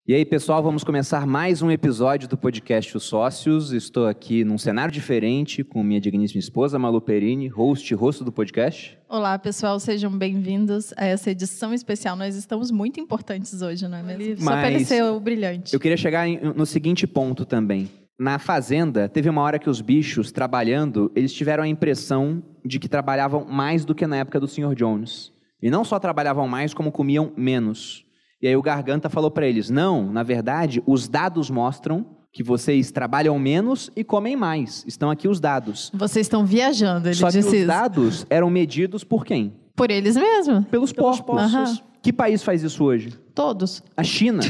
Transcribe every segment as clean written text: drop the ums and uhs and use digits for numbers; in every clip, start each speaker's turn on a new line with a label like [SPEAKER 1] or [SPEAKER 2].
[SPEAKER 1] E aí, pessoal, vamos começar mais um episódio do podcast Os Sócios. Estou aqui num cenário diferente com minha digníssima esposa, Malu Perini, rosto do podcast.
[SPEAKER 2] Olá, pessoal, sejam bem-vindos a essa edição especial. Nós estamos muito importantes hoje, não é mesmo? Só para ele ser o brilhante.
[SPEAKER 1] Eu queria chegar no seguinte ponto também. Na fazenda, teve uma hora que os bichos, trabalhando, eles tiveram a impressão de que trabalhavam mais do que na época do Sr. Jones. E não só trabalhavam mais, como comiam menos. E aí o Garganta falou para eles, não, na verdade, os dados mostram que vocês trabalham menos e comem mais. Estão aqui os dados.
[SPEAKER 2] Vocês estão viajando, ele
[SPEAKER 1] disse. Só que os
[SPEAKER 2] isso.
[SPEAKER 1] dados eram medidos por quem?
[SPEAKER 2] Por eles mesmos.
[SPEAKER 1] Pelos porcos.
[SPEAKER 2] Uhum.
[SPEAKER 1] Que país faz isso hoje?
[SPEAKER 2] Todos.
[SPEAKER 1] A China.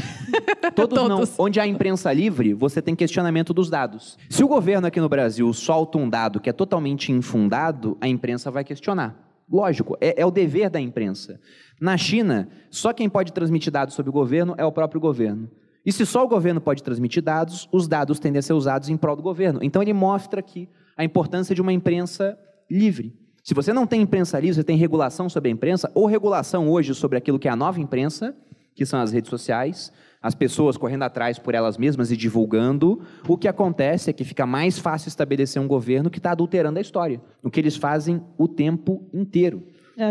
[SPEAKER 1] Todos não. Onde há imprensa livre, você tem questionamento dos dados. Se o governo aqui no Brasil solta um dado que é totalmente infundado, a imprensa vai questionar. Lógico, é o dever da imprensa. Na China, só quem pode transmitir dados sobre o governo é o próprio governo. E se só o governo pode transmitir dados, os dados tendem a ser usados em prol do governo. Então ele mostra aqui a importância de uma imprensa livre. Se você não tem imprensa livre, você tem regulação sobre a imprensa, ou regulação hoje sobre aquilo que é a nova imprensa, que são as redes sociais, as pessoas correndo atrás por elas mesmas e divulgando, o que acontece é que fica mais fácil estabelecer um governo que está adulterando a história, o que eles fazem o tempo inteiro.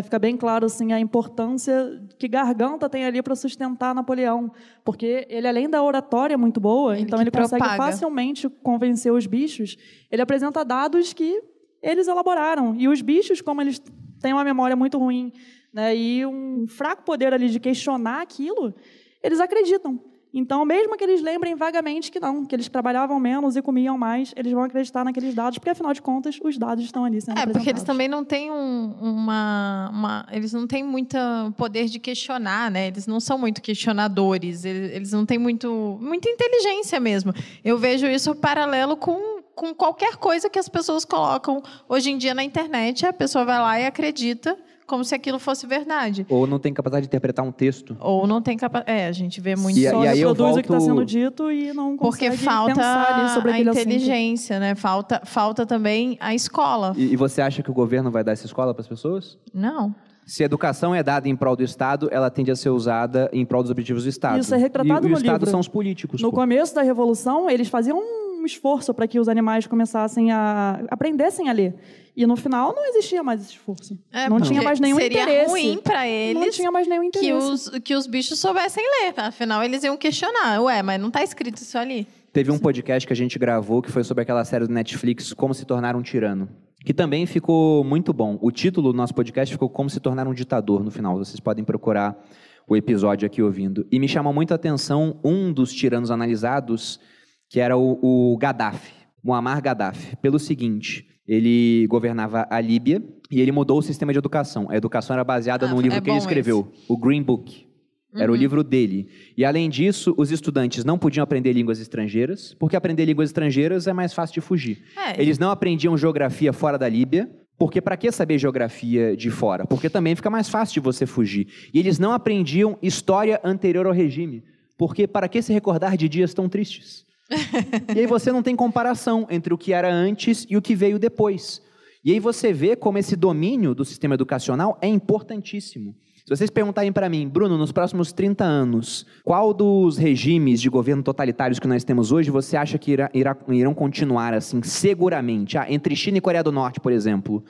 [SPEAKER 3] Fica bem claro assim, a importância que Garganta tem ali para sustentar Napoleão, porque ele, além da oratória muito boa, então ele consegue facilmente convencer os bichos, ele apresenta dados que eles elaboraram, e os bichos, como eles têm uma memória muito ruim, né, e um fraco poder ali de questionar aquilo, eles acreditam. Então, mesmo que eles lembrem vagamente que não, que eles trabalhavam menos e comiam mais, eles vão acreditar naqueles dados, porque, afinal de contas, os dados estão ali sendo apresentados.
[SPEAKER 2] Porque eles também não têm eles não têm muito poder de questionar, né? Eles não são muito questionadores, eles não têm muita inteligência mesmo. Eu vejo isso paralelo com qualquer coisa que as pessoas colocam hoje em dia na internet, a pessoa vai lá e acredita como se aquilo fosse verdade.
[SPEAKER 1] Ou não tem capacidade de interpretar um texto.
[SPEAKER 2] Ou não tem capacidade. A gente vê muito
[SPEAKER 1] só
[SPEAKER 3] reproduz o que está sendo dito e não consegue pensar ali sobre aquele assunto.
[SPEAKER 2] Porque falta a inteligência, né? Falta também a escola.
[SPEAKER 1] E você acha que o governo vai dar essa escola para as pessoas?
[SPEAKER 2] Não.
[SPEAKER 1] Se a educação é dada em prol do Estado, ela tende a ser usada em prol dos objetivos do Estado.
[SPEAKER 3] Isso é retratado no livro.
[SPEAKER 1] E o Estado são os políticos.
[SPEAKER 3] No começo da Revolução, eles faziam um esforço para que os animais começassem aprendessem a ler. E no final não existia mais esse esforço. Não tinha mais nenhum interesse.
[SPEAKER 2] Seria ruim para eles
[SPEAKER 3] não tinha mais nenhum interesse.
[SPEAKER 2] Que os bichos soubessem ler. Afinal, eles iam questionar. Mas não está escrito isso ali.
[SPEAKER 1] Teve um podcast que a gente gravou que foi sobre aquela série do Netflix, Como se Tornar um Tirano. Que também ficou muito bom. O título do nosso podcast ficou Como se Tornar um Ditador no final. Vocês podem procurar o episódio aqui ouvindo. E me chamou muito a atenção um dos tiranos analisados, que era o Gaddafi, Muammar Gaddafi, pelo seguinte: ele governava a Líbia e ele mudou o sistema de educação. A educação era baseada num livro que ele escreveu, o Green Book. Era o livro dele. E, além disso, os estudantes não podiam aprender línguas estrangeiras, porque aprender línguas estrangeiras é mais fácil de fugir. Eles não aprendiam geografia fora da Líbia, porque para que saber geografia de fora? Porque também fica mais fácil de você fugir. E eles não aprendiam história anterior ao regime, porque para que se recordar de dias tão tristes? E aí você não tem comparação entre o que era antes e o que veio depois. E aí você vê como esse domínio do sistema educacional é importantíssimo. Se vocês perguntarem para mim, Bruno, nos próximos 30 anos, qual dos regimes de governo totalitários que nós temos hoje você acha que irão continuar assim, seguramente? Entre China e Coreia do Norte, por exemplo.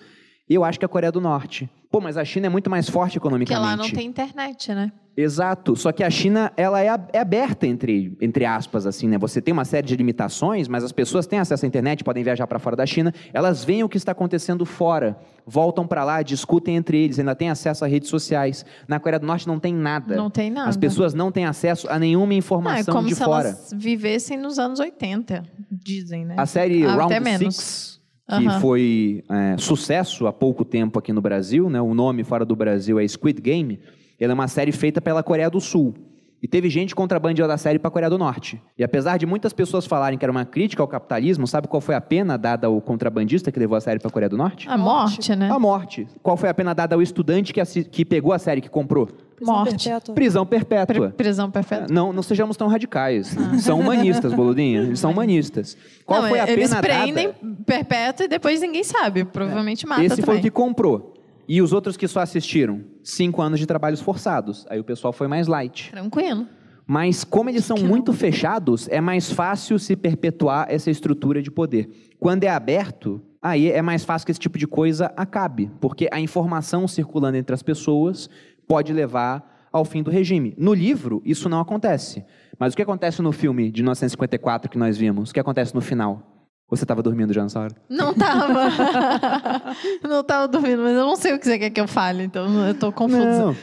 [SPEAKER 1] Eu acho que a Coreia do Norte. Mas a China é muito mais forte economicamente.
[SPEAKER 2] Porque lá não tem internet, né?
[SPEAKER 1] Exato. Só que a China, ela é aberta, entre aspas, assim, né? Você tem uma série de limitações, mas as pessoas têm acesso à internet, podem viajar para fora da China, elas veem o que está acontecendo fora, voltam para lá, discutem entre eles, ainda têm acesso a redes sociais. Na Coreia do Norte não tem nada.
[SPEAKER 2] Não tem nada.
[SPEAKER 1] As pessoas não têm acesso a nenhuma informação de fora.
[SPEAKER 2] É como se elas vivessem nos anos 80, dizem, né?
[SPEAKER 1] A série Round 6... que foi sucesso há pouco tempo aqui no Brasil, né? O nome fora do Brasil é Squid Game. Ela é uma série feita pela Coreia do Sul. E teve gente contrabandeando a série para a Coreia do Norte. E apesar de muitas pessoas falarem que era uma crítica ao capitalismo, sabe qual foi a pena dada ao contrabandista que levou a série para a Coreia do Norte?
[SPEAKER 2] A morte, né?
[SPEAKER 1] A morte. Qual foi a pena dada ao estudante que pegou a série, que comprou?
[SPEAKER 2] Morte.
[SPEAKER 1] Prisão perpétua.
[SPEAKER 2] Prisão perpétua.
[SPEAKER 1] Não sejamos tão radicais. São humanistas, boludinha. Eles são humanistas. Qual foi a pena dada?
[SPEAKER 2] Eles prendem perpétua e depois ninguém sabe. Provavelmente mata
[SPEAKER 1] Esse
[SPEAKER 2] também.
[SPEAKER 1] foi o que comprou. E os outros que só assistiram? 5 anos de trabalhos forçados. Aí o pessoal foi mais light.
[SPEAKER 2] Tranquilo.
[SPEAKER 1] Mas como eles são muito fechados, é mais fácil se perpetuar essa estrutura de poder. Quando é aberto, aí é mais fácil que esse tipo de coisa acabe, porque a informação circulando entre as pessoas pode levar ao fim do regime. No livro, isso não acontece. Mas o que acontece no filme de 1954 que nós vimos? O que acontece no final? Você estava dormindo já nessa hora?
[SPEAKER 2] Não estava. Não estava dormindo, mas eu não sei o que você quer que eu fale, então eu estou confusa.
[SPEAKER 1] Não.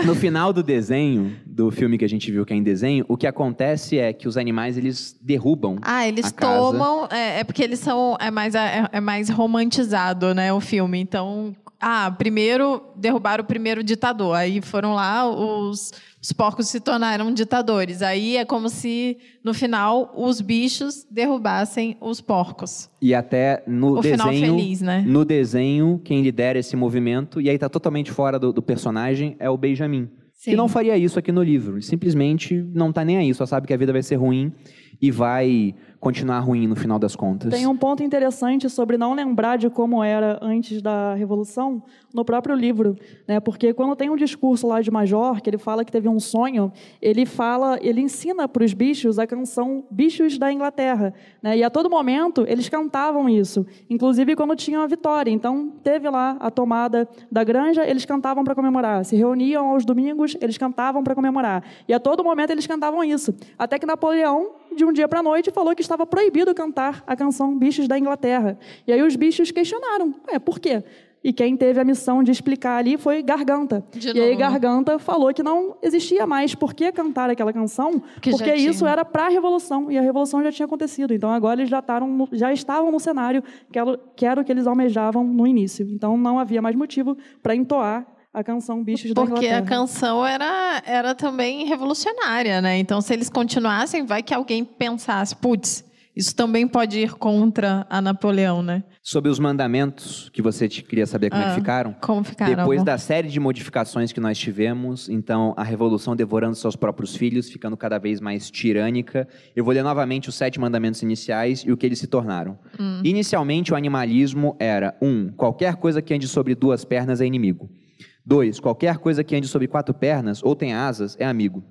[SPEAKER 1] No final do desenho, do filme que a gente viu que é em desenho, o que acontece é que os animais, eles derrubam
[SPEAKER 2] eles
[SPEAKER 1] a casa.
[SPEAKER 2] tomam... É porque eles são... É mais romantizado, né, o filme. Então, primeiro derrubaram o primeiro ditador. Aí foram lá, os porcos se tornaram ditadores. Aí é como se, no final, os bichos derrubassem os porcos.
[SPEAKER 1] E até no desenho...
[SPEAKER 2] final feliz, né?
[SPEAKER 1] No desenho, quem lidera esse movimento, e aí está totalmente fora do personagem, é o Benjamin.
[SPEAKER 2] Sim.
[SPEAKER 1] Que não faria isso aqui no livro. Ele simplesmente não está nem aí, só sabe que a vida vai ser ruim e vai continuar ruim no final das contas.
[SPEAKER 3] Tem um ponto interessante sobre não lembrar de como era antes da Revolução no próprio livro, né? Porque quando tem um discurso lá de Major, que ele fala que teve um sonho, ele ensina para os bichos a canção Bichos da Inglaterra, né? E a todo momento eles cantavam isso, inclusive quando tinha a vitória. Então teve lá a tomada da granja, eles cantavam para comemorar. Se reuniam aos domingos, eles cantavam para comemorar. E a todo momento eles cantavam isso. Até que Napoleão, de um dia para a noite, falou que estava proibido cantar a canção Bichos da Inglaterra. E aí os bichos questionaram, por quê? E quem teve a missão de explicar ali foi Garganta. E aí Garganta falou que não existia mais por que cantar aquela canção, porque isso era para a Revolução, e a Revolução já tinha acontecido. Então agora eles já estavam no cenário que era o que eles almejavam no início. Então não havia mais motivo para entoar a canção Bichos da Inglaterra.
[SPEAKER 2] Porque a canção era também revolucionária, né? Então, se eles continuassem, vai que alguém pensasse, putz, isso também pode ir contra a Napoleão, né?
[SPEAKER 1] Sobre os mandamentos, que você queria saber como é que ficaram.
[SPEAKER 2] Como ficaram?
[SPEAKER 1] Depois da série de modificações que nós tivemos, então, a Revolução devorando seus próprios filhos, ficando cada vez mais tirânica. Eu vou ler novamente os 7 mandamentos iniciais e o que eles se tornaram. Inicialmente, o animalismo era 1. Qualquer coisa que ande sobre 2 pernas é inimigo. 2. Qualquer coisa que ande sobre 4 pernas ou tenha asas é amigo.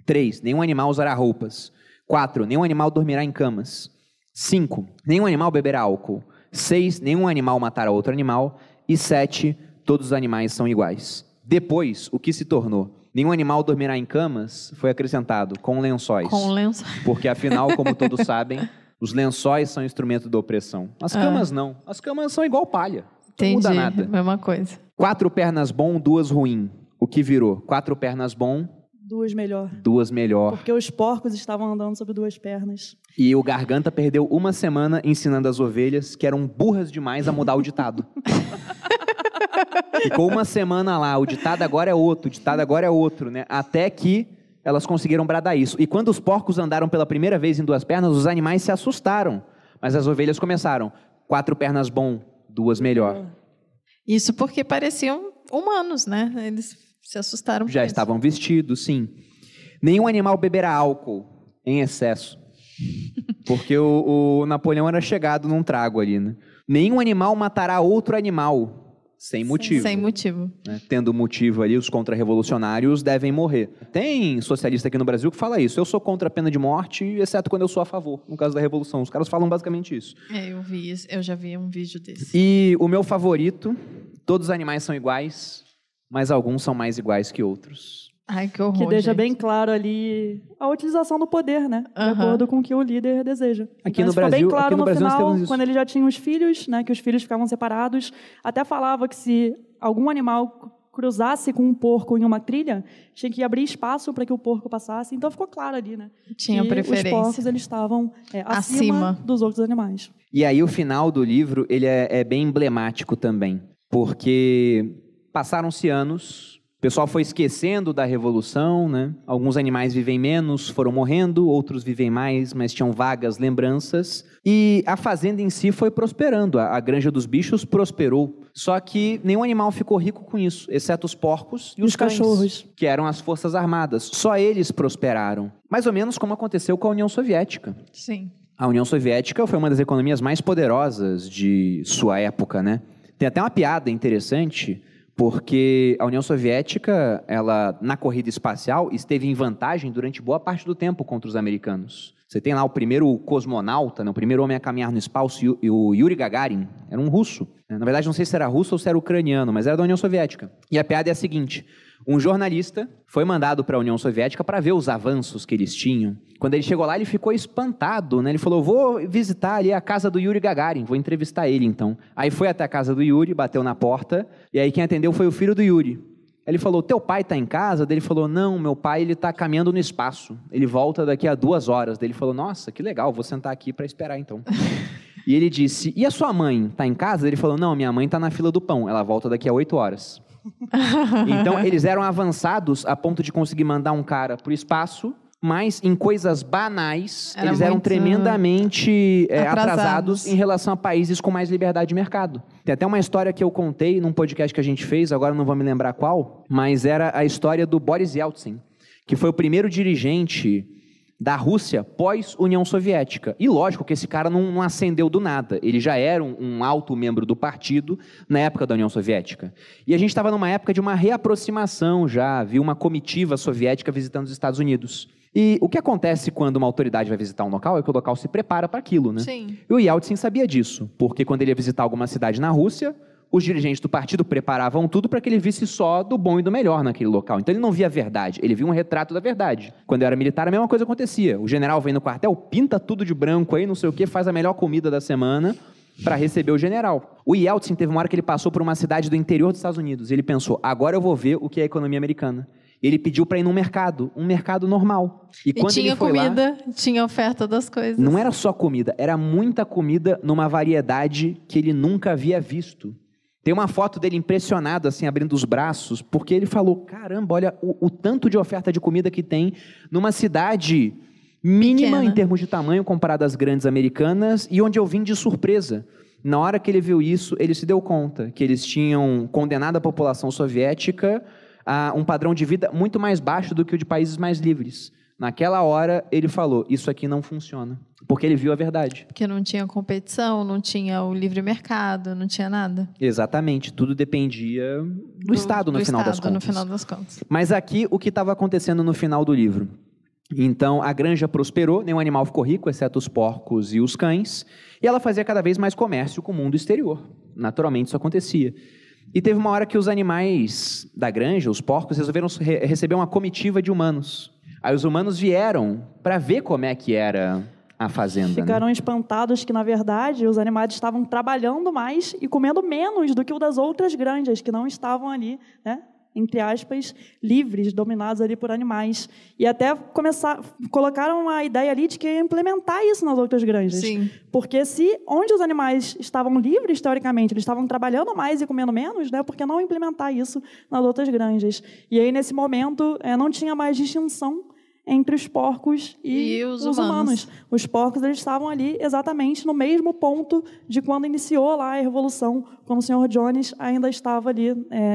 [SPEAKER 1] 3. Nenhum animal usará roupas. 4. Nenhum animal dormirá em camas. 5. Nenhum animal beberá álcool. 6. Nenhum animal matará outro animal. E 7. Todos os animais são iguais. Depois, o que se tornou? Nenhum animal dormirá em camas foi acrescentado com lençóis.
[SPEAKER 2] Com lençóis.
[SPEAKER 1] Porque, afinal, como todos sabem, os lençóis são instrumento da opressão. As camas não. As camas são igual palha. Não muda nada.
[SPEAKER 2] Mesma coisa.
[SPEAKER 1] 4 pernas bom, 2 ruim. O que virou? 4 pernas bom,
[SPEAKER 3] 2 melhor.
[SPEAKER 1] 2 melhor.
[SPEAKER 3] Porque os porcos estavam andando sobre 2 pernas.
[SPEAKER 1] E o Garganta perdeu 1 semana ensinando as ovelhas que eram burras demais a mudar o ditado. Ficou 1 semana lá, o ditado agora é outro, o ditado agora é outro, né? Até que elas conseguiram bradar isso. E quando os porcos andaram pela primeira vez em 2 pernas, os animais se assustaram. Mas as ovelhas começaram. 4 pernas bom, 2 melhor.
[SPEAKER 2] Isso porque pareciam humanos, né? Eles se assustaram.
[SPEAKER 1] Já estavam vestidos, sim. Nenhum animal beberá álcool em excesso. Porque o Napoleão era chegado num trago ali, né? Nenhum animal matará outro animal sem motivo.
[SPEAKER 2] Sem motivo.
[SPEAKER 1] Né? Tendo motivo ali, os contra-revolucionários devem morrer. Tem socialista aqui no Brasil que fala isso. Eu sou contra a pena de morte, exceto quando eu sou a favor, no caso da Revolução. Os caras falam basicamente isso.
[SPEAKER 2] Eu vi isso, eu já vi um vídeo desse.
[SPEAKER 1] E o meu favorito, todos os animais são iguais, mas alguns são mais iguais que outros.
[SPEAKER 2] Ai, que horror,
[SPEAKER 3] que deixa
[SPEAKER 2] gente.
[SPEAKER 3] bem claro ali a utilização do poder, né? De acordo com o que o líder deseja.
[SPEAKER 1] Aqui
[SPEAKER 3] então,
[SPEAKER 1] no
[SPEAKER 3] isso
[SPEAKER 1] Brasil,
[SPEAKER 3] ficou bem claro
[SPEAKER 1] no Brasil
[SPEAKER 3] final,
[SPEAKER 1] nós temos isso.
[SPEAKER 3] quando ele já tinha os filhos, né? Que os filhos ficavam separados. Até falava que se algum animal cruzasse com um porco em uma trilha, tinha que abrir espaço para que o porco passasse. Então ficou claro ali, né?
[SPEAKER 2] Tinha
[SPEAKER 3] que
[SPEAKER 2] preferência.
[SPEAKER 3] Os porcos eles estavam acima dos outros animais.
[SPEAKER 1] E aí o final do livro ele é bem emblemático também, porque passaram-se anos. O pessoal foi esquecendo da Revolução, né? Alguns animais vivem menos, foram morrendo, outros vivem mais, mas tinham vagas lembranças. E a fazenda em si foi prosperando, a granja dos bichos prosperou. Só que nenhum animal ficou rico com isso, exceto os porcos e os cães,
[SPEAKER 3] cachorros,
[SPEAKER 1] que eram as forças armadas. Só eles prosperaram. Mais ou menos como aconteceu com a União Soviética.
[SPEAKER 2] Sim.
[SPEAKER 1] A União Soviética foi uma das economias mais poderosas de sua época, né? Tem até uma piada interessante, porque a União Soviética, ela, na corrida espacial, esteve em vantagem durante boa parte do tempo contra os americanos. Você tem lá o primeiro cosmonauta, né, o primeiro homem a caminhar no espaço, o Yuri Gagarin, era um russo. Na verdade, não sei se era russo ou se era ucraniano, mas era da União Soviética. E a piada é a seguinte: um jornalista foi mandado para a União Soviética para ver os avanços que eles tinham. Quando ele chegou lá, ele ficou espantado, né? Ele falou, vou visitar ali a casa do Yuri Gagarin, vou entrevistar ele então. Aí foi até a casa do Yuri, bateu na porta, e aí quem atendeu foi o filho do Yuri. Ele falou, teu pai está em casa? Ele falou, não, meu pai ele está caminhando no espaço, ele volta daqui a 2 horas. Ele falou, nossa, que legal, vou sentar aqui para esperar então. E ele disse, e a sua mãe está em casa? Ele falou, não, minha mãe está na fila do pão, ela volta daqui a 8 horas. Então, eles eram avançados a ponto de conseguir mandar um cara para o espaço, mas em coisas banais, eles eram tremendamente atrasados em relação a países com mais liberdade de mercado. Tem até uma história que eu contei num podcast que a gente fez, agora não vou me lembrar qual, mas era a história do Boris Yeltsin, que foi o primeiro dirigente da Rússia pós-União Soviética. E lógico que esse cara não ascendeu do nada. Ele já era um alto membro do partido na época da União Soviética. E a gente estava numa época de uma reaproximação já, havia uma comitiva soviética visitando os Estados Unidos. E o que acontece quando uma autoridade vai visitar um local é que o local se prepara para aquilo, né?
[SPEAKER 2] Sim.
[SPEAKER 1] E o Yeltsin sabia disso, porque quando ele ia visitar alguma cidade na Rússia, os dirigentes do partido preparavam tudo para que ele visse só do bom e do melhor naquele local. Então ele não via a verdade, ele via um retrato da verdade. Quando eu era militar, a mesma coisa acontecia. O general vem no quartel, pinta tudo de branco aí, não sei o quê, faz a melhor comida da semana para receber o general. O Yeltsin teve uma hora que ele passou por uma cidade do interior dos Estados Unidos. Ele pensou, agora eu vou ver o que é a economia americana. Ele pediu para ir num mercado normal.
[SPEAKER 2] E quando tinha ele foi comida, lá, tinha oferta das coisas.
[SPEAKER 1] Não era só comida, era muita comida numa variedade que ele nunca havia visto. Tem uma foto dele impressionado, assim, abrindo os braços, porque ele falou, caramba, olha o tanto de oferta de comida que tem numa cidade mínima pequena em termos de tamanho comparado às grandes americanas e onde eu vim de surpresa. Na hora que ele viu isso, ele se deu conta que eles tinham condenado a população soviética a um padrão de vida muito mais baixo do que o de países mais livres. Naquela hora, ele falou, isso aqui não funciona. Porque ele viu a verdade.
[SPEAKER 2] Porque não tinha competição, não tinha o livre mercado, não tinha nada.
[SPEAKER 1] Exatamente, tudo dependia do Estado, no final das contas. Mas aqui, o que estava acontecendo no final do livro? Então, a granja prosperou, nenhum animal ficou rico, exceto os porcos e os cães, e ela fazia cada vez mais comércio com o mundo exterior. Naturalmente, isso acontecia. E teve uma hora que os animais da granja, os porcos, resolveram receber uma comitiva de humanos. Aí os humanos vieram para ver como é que era a fazenda.
[SPEAKER 3] Ficaram espantados que, na verdade, os animais estavam trabalhando mais e comendo menos do que o das outras granjas, que não estavam ali, né, entre aspas, livres, dominados ali por animais. E até colocaram a ideia ali de que ia implementar isso nas outras granjas.
[SPEAKER 2] Sim.
[SPEAKER 3] Porque onde os animais estavam livres, teoricamente, eles estavam trabalhando mais e comendo menos, né, por que não implementar isso nas outras granjas? E aí, nesse momento, não tinha mais distinção entre os porcos e os humanos. Os porcos, eles estavam ali exatamente no mesmo ponto de quando iniciou lá a Revolução, quando o Sr. Jones ainda estava ali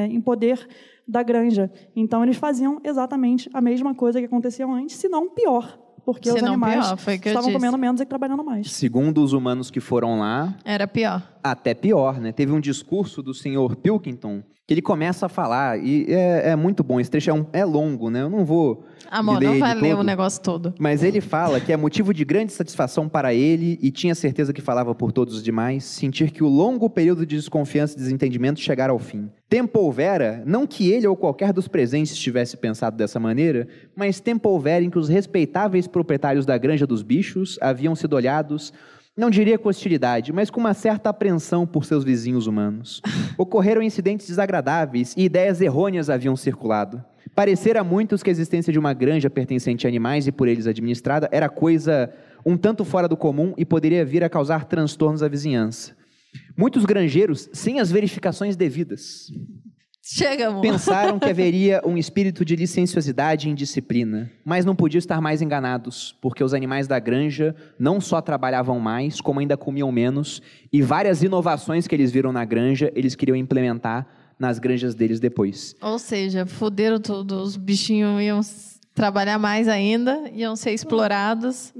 [SPEAKER 3] em poder da granja. Então, eles faziam exatamente a mesma coisa que acontecia antes, se não pior. Porque os animais estavam comendo menos e trabalhando mais.
[SPEAKER 1] Segundo os humanos que foram lá...
[SPEAKER 2] Era pior.
[SPEAKER 1] Até pior, né? Teve um discurso do Sr. Pilkington que ele começa a falar, e é muito bom, esse trecho é longo, né? Eu não vou
[SPEAKER 2] Amor, não vai ler o negócio todo.
[SPEAKER 1] Mas ele fala que é motivo de grande satisfação para ele, e tinha certeza que falava por todos os demais, sentir que o longo período de desconfiança e desentendimento chegara ao fim. Tempo houvera, não que ele ou qualquer dos presentes tivesse pensado dessa maneira, mas tempo houvera em que os respeitáveis proprietários da granja dos bichos haviam sido olhados, não diria com hostilidade, mas com uma certa apreensão por seus vizinhos humanos. Ocorreram incidentes desagradáveis e ideias errôneas haviam circulado. Parecera a muitos que a existência de uma granja pertencente a animais e por eles administrada era coisa um tanto fora do comum e poderia vir a causar transtornos à vizinhança. Muitos granjeiros, sem as verificações devidas,
[SPEAKER 2] Chega, amor.
[SPEAKER 1] pensaram que haveria um espírito de licenciosidade e indisciplina, mas não podiam estar mais enganados, porque os animais da granja não só trabalhavam mais, como ainda comiam menos, e várias inovações que eles viram na granja, eles queriam implementar nas granjas deles depois.
[SPEAKER 2] Ou seja, fuderam tudo, os bichinhos iam trabalhar mais ainda, iam ser explorados.